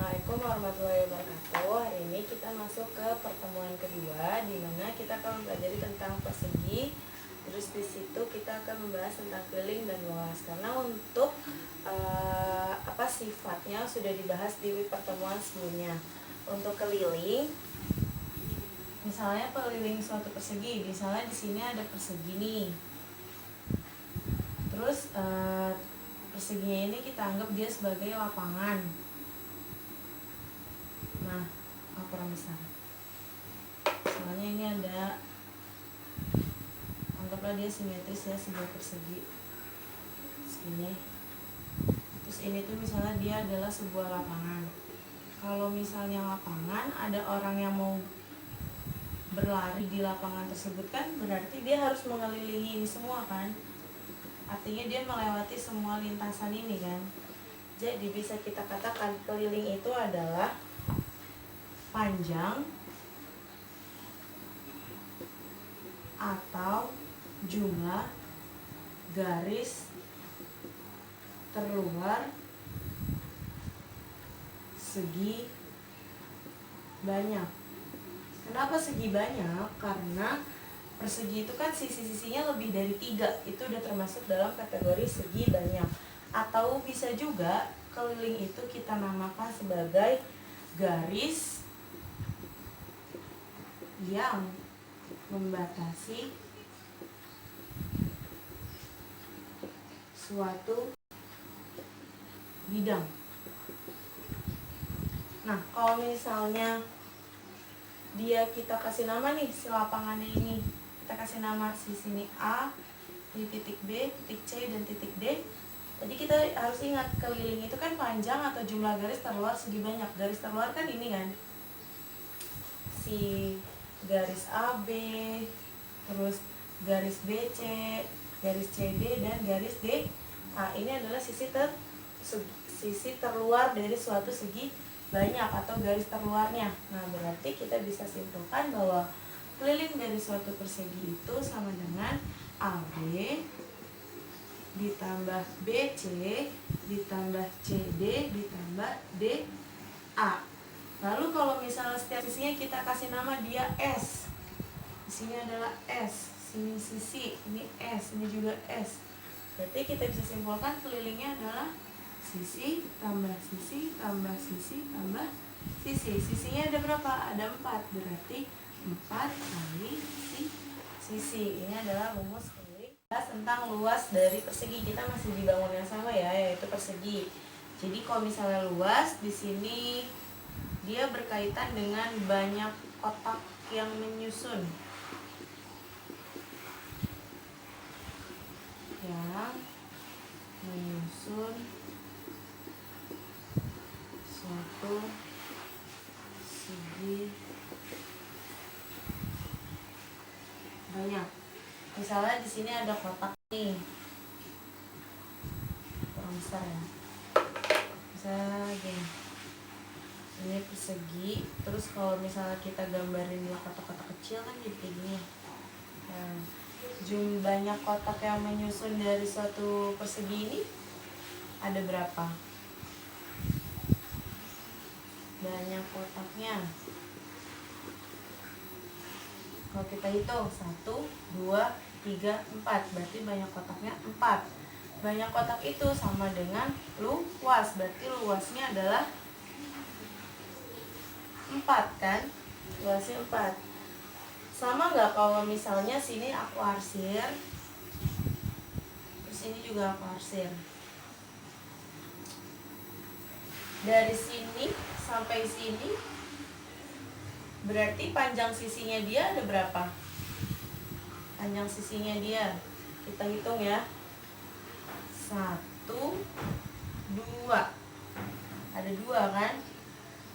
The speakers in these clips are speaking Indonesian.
Assalamualaikum warahmatullahi wabarakatuh. Hari ini kita masuk ke pertemuan kedua, di mana kita akan mempelajari tentang persegi. Terus di situ kita akan membahas tentang keliling dan luas. Karena untuk sifatnya sudah dibahas di pertemuan sebelumnya. Untuk keliling, misalnya keliling suatu persegi, misalnya di sini ada persegi nih. Terus perseginya ini kita anggap dia sebagai lapangan. Nah, ukuran besar. Soalnya ini ada, anggaplah dia simetris ya, sebuah persegi segini. Terus ini tuh misalnya dia adalah sebuah lapangan. Kalau misalnya lapangan, ada orang yang mau berlari di lapangan tersebut, kan berarti dia harus mengelilingi ini semua kan. Artinya dia melewati semua lintasan ini kan. Jadi bisa kita katakan keliling itu adalah panjang atau jumlah garis terluar segi banyak. Kenapa segi banyak? Karena persegi itu kan sisi-sisinya lebih dari 3. Itu udah termasuk dalam kategori segi banyak. Atau bisa juga keliling itu kita namakan sebagai garis yang membatasi suatu bidang. Nah, kalau misalnya dia kita kasih nama nih, si lapangannya ini, kita kasih nama si sini A, di titik B, titik C, dan titik D. Jadi kita harus ingat keliling itu kan panjang atau jumlah garis terluar segi banyak. Garis terluar kan ini kan, si garis AB, terus garis BC, garis CD, dan garis D. Ini adalah sisi terluar dari suatu segi banyak atau garis terluarnya. Nah, berarti kita bisa simpulkan bahwa keliling dari suatu persegi itu sama dengan AB ditambah BC ditambah CD ditambah DA. Lalu kalau misalnya setiap sisinya kita kasih nama dia S, di sini adalah S, sini sisi, ini S, ini juga S. Berarti kita bisa simpulkan kelilingnya adalah sisi tambah sisi tambah sisi tambah sisi. Sisinya ada berapa? Ada 4, berarti 4 kali sisi. Ini adalah rumus keliling. Tentang luas dari persegi, kita masih di bangun yang sama ya, yaitu persegi. Jadi kalau misalnya luas di sini dia berkaitan dengan banyak kotak yang menyusun. Yang menyusun suatu segi banyak. Misalnya di sini ada kotak nih, kurang besar ya. Misalnya gini, ini persegi. Terus kalau misalnya kita gambarin kotak-kotak kecil kan jadi kayak gini. Nah, banyak kotak yang menyusun dari suatu persegi ini ada berapa? Banyak kotaknya. Kalau kita hitung 1, 2, 3, 4, berarti banyak kotaknya 4. Banyak kotak itu sama dengan luas, berarti luasnya adalah 4 kan? Luasnya 4. Sama nggak kalau misalnya sini aku arsir, terus ini juga aku arsir. Dari sini sampai sini berarti panjang sisinya dia ada berapa? Panjang sisinya dia kita hitung ya, 1, 2, ada 2 kan.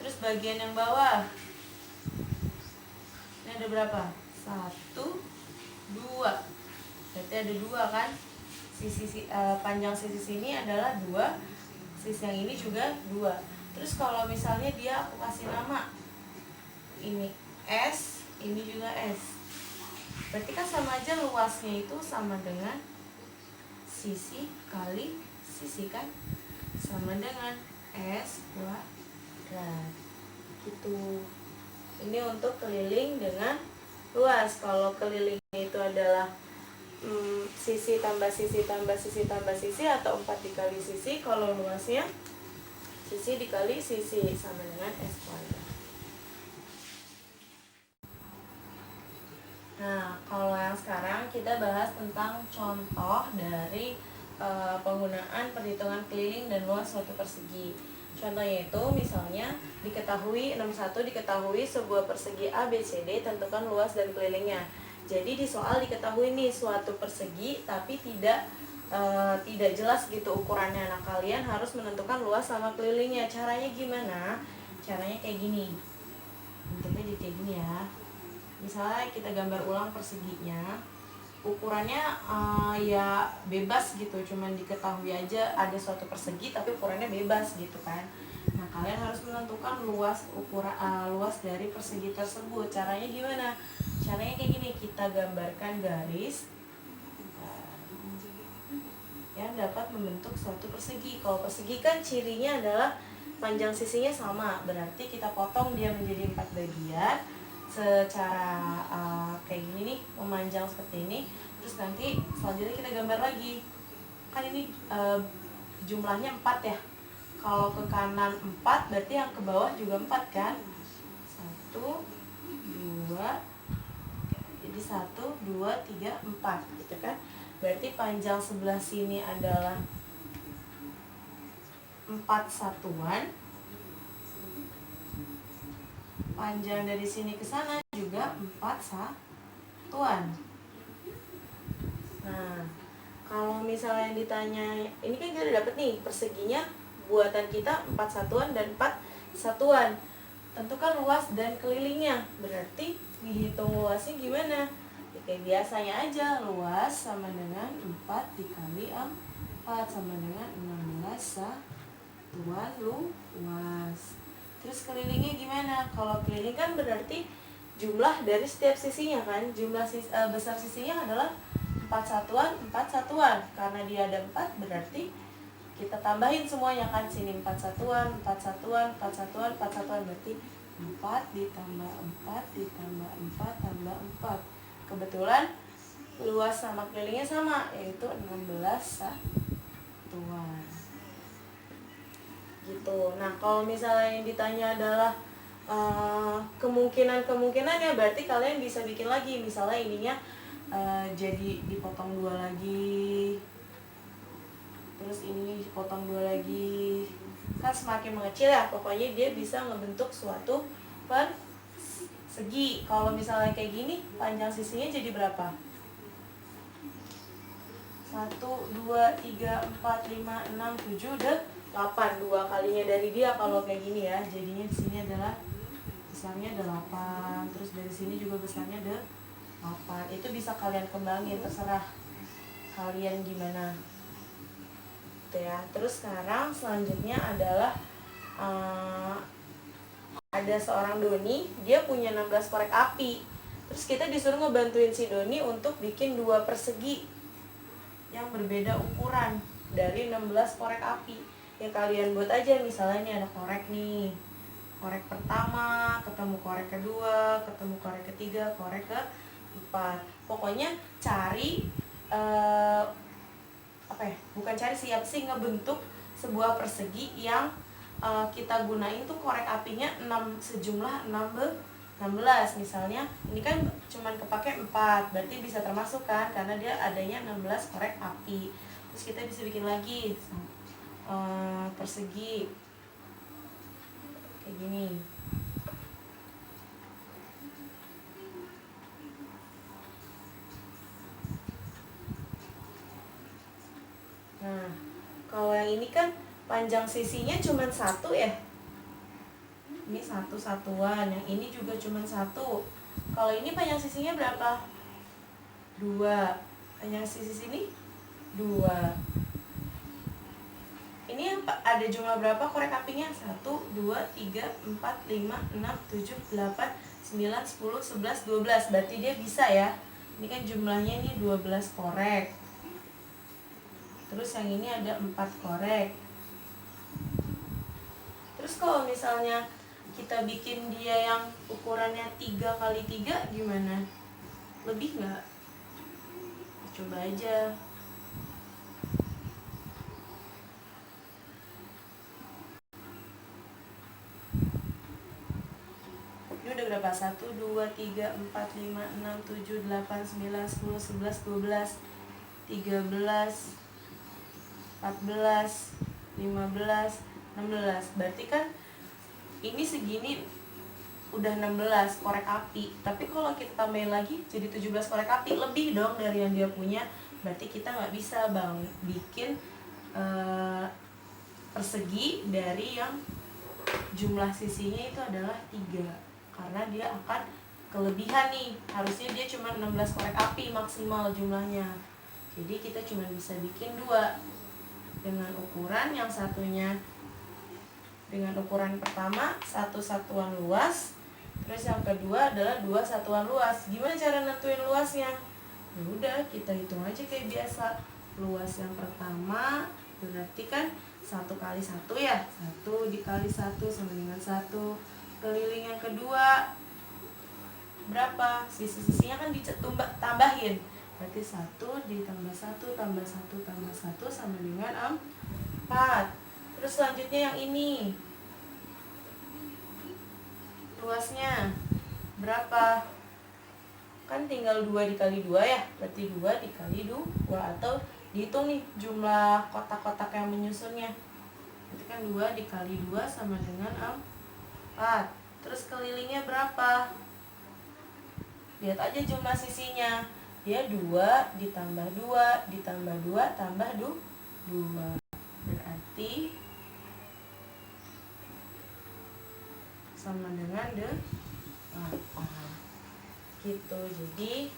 Terus bagian yang bawah ini ada berapa? 1, 2, berarti ada 2 kan. Panjang sisi sini adalah 2, sisi yang ini juga 2. Terus kalau misalnya dia aku kasih nama, ini S, ini juga S, berarti kan sama aja luasnya itu sama dengan sisi kali sisi kan, sama dengan S kuadrat. gitu. Ini untuk keliling dengan luas. Kalau kelilingnya itu adalah sisi tambah sisi tambah sisi tambah sisi atau 4 dikali sisi. Kalau luasnya sisi dikali sisi sama dengan S kuadrat. Nah, kalau yang sekarang kita bahas tentang contoh dari penggunaan perhitungan keliling dan luas suatu persegi. Contohnya itu misalnya diketahui 61 diketahui sebuah persegi ABCD, tentukan luas dan kelilingnya. Jadi di soal diketahui nih suatu persegi tapi tidak jelas gitu ukurannya. Nah, kalian harus menentukan luas sama kelilingnya. Caranya gimana? Caranya kayak gini. Bentuknya jadi kayak gini ya. Misalnya kita gambar ulang perseginya, ukurannya ya bebas gitu, cuman diketahui aja ada suatu persegi tapi ukurannya bebas gitu kan. Nah, kalian harus menentukan luas luas dari persegi tersebut. Caranya gimana? Caranya kayak gini, kita gambarkan garis yang dapat membentuk suatu persegi. Kalau persegi kan cirinya adalah panjang sisinya sama, berarti kita potong dia menjadi 4 bagian secara kayak gini nih, memanjang seperti ini. Terus nanti selanjutnya kita gambar lagi. Kan ini jumlahnya 4 ya. Kalau ke kanan 4 berarti yang ke bawah juga 4 kan? 1 2, jadi 1 2 3 4 gitu kan. Berarti panjang sebelah sini adalah 4 satuan. Panjang dari sini ke sana juga 4 satuan. Nah, kalau misalnya ditanya, ini kan kita udah dapet nih perseginya buatan kita 4 satuan dan 4 satuan. Tentukan luas dan kelilingnya. Berarti dihitung luasnya gimana? Ya, kayak biasanya aja, luas sama dengan 4 dikali 4 sama dengan 16 satuan luas. Terus kelilingnya gimana? Kalau keliling kan berarti jumlah dari setiap sisinya kan. Jumlah besar sisinya adalah 4 satuan, 4 satuan. Karena dia ada 4 berarti kita tambahin semuanya kan. Sini 4 satuan, 4 satuan, 4 satuan, 4 satuan. Berarti 4 ditambah 4 ditambah 4 tambah 4. Kebetulan luas sama kelilingnya sama, yaitu 16 satuan. Gitu. Nah, kalau misalnya yang ditanya adalah kemungkinan-kemungkinannya, berarti kalian bisa bikin lagi. Misalnya ininya jadi dipotong 2 lagi, terus ini dipotong 2 lagi, kan semakin mengecil ya. Pokoknya dia bisa ngebentuk suatu persegi. Kalau misalnya kayak gini, panjang sisinya jadi berapa? 1 2 3 4 5 6 7 8. 2 kalinya dari dia kalau kayak gini ya. Jadinya di sini adalah besarnya 8, terus dari sini juga besarnya 8. Itu bisa kalian kembangin, terserah kalian gimana. Gitu ya. Terus sekarang selanjutnya adalah ada seorang Doni, dia punya 16 korek api. Terus kita disuruh ngebantuin si Doni untuk bikin 2 persegi yang berbeda ukuran dari 16 korek api. Ya kalian buat aja, misalnya ini ada korek nih. Korek pertama, ketemu korek kedua, ketemu korek ketiga, korek keempat. Pokoknya cari bukan cari siapa sih, ngebentuk sebuah persegi yang kita gunain tuh korek apinya sejumlah 16. Misalnya ini kan cuman kepake 4, berarti bisa termasuk kan karena dia adanya 16 korek api. Terus kita bisa bikin lagi persegi kayak gini. Nah, kalau yang ini kan panjang sisinya cuma 1 ya. Ini 1 satuan, yang ini juga cuma 1. Kalau ini panjang sisinya berapa? 2. Panjang sisi sini 2. Ini yang ada jumlah berapa korek apinya? 1, 2, 3, 4, 5, 6, 7, 8, 9, 10, 11, 12. Berarti dia bisa ya. Ini kan jumlahnya ini 12 korek. Terus yang ini ada 4 korek. Terus kalau misalnya kita bikin dia yang ukurannya 3 kali 3 gimana? Lebih nggak? Coba aja. Ini udah berapa? 1, 2, 3, 4, 5, 6, 7, 8, 9, 10, 11, 12, 13, 14, 15, 16. Berarti kan ini segini udah 16 korek api. Tapi kalau kita tambahin lagi jadi 17 korek api, lebih dong dari yang dia punya. Berarti kita nggak bisa bikin persegi dari yang jumlah sisinya itu adalah 3, karena dia akan kelebihan nih. Harusnya dia cuma 16 korek api maksimal jumlahnya. Jadi kita cuma bisa bikin 2 dengan ukuran, yang satunya dengan ukuran pertama 1 satuan luas, terus yang kedua adalah 2 satuan luas. Gimana cara nentuin luasnya? Ya udah, kita hitung aja kayak biasa. Luas yang pertama berarti kan 1 kali 1 ya, 1 dikali 1 sama dengan 1. Keliling yang kedua berapa? Sisi-sisinya kan tambahin. Berarti 1 ditambah 1 tambah 1 tambah 1 sama dengan 4. Terus selanjutnya yang ini, luasnya berapa? Kan tinggal 2 dikali 2 ya, berarti 2 dikali 2, atau dihitung nih jumlah kotak-kotak yang menyusunnya. Berarti kan 2 dikali 2 sama dengan 4. Terus kelilingnya berapa? Lihat aja jumlah sisinya. Dia 2 ditambah 2 ditambah 2 tambah 2. Berarti sama dengan 8. Gitu. Jadi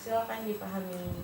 silakan dipahami.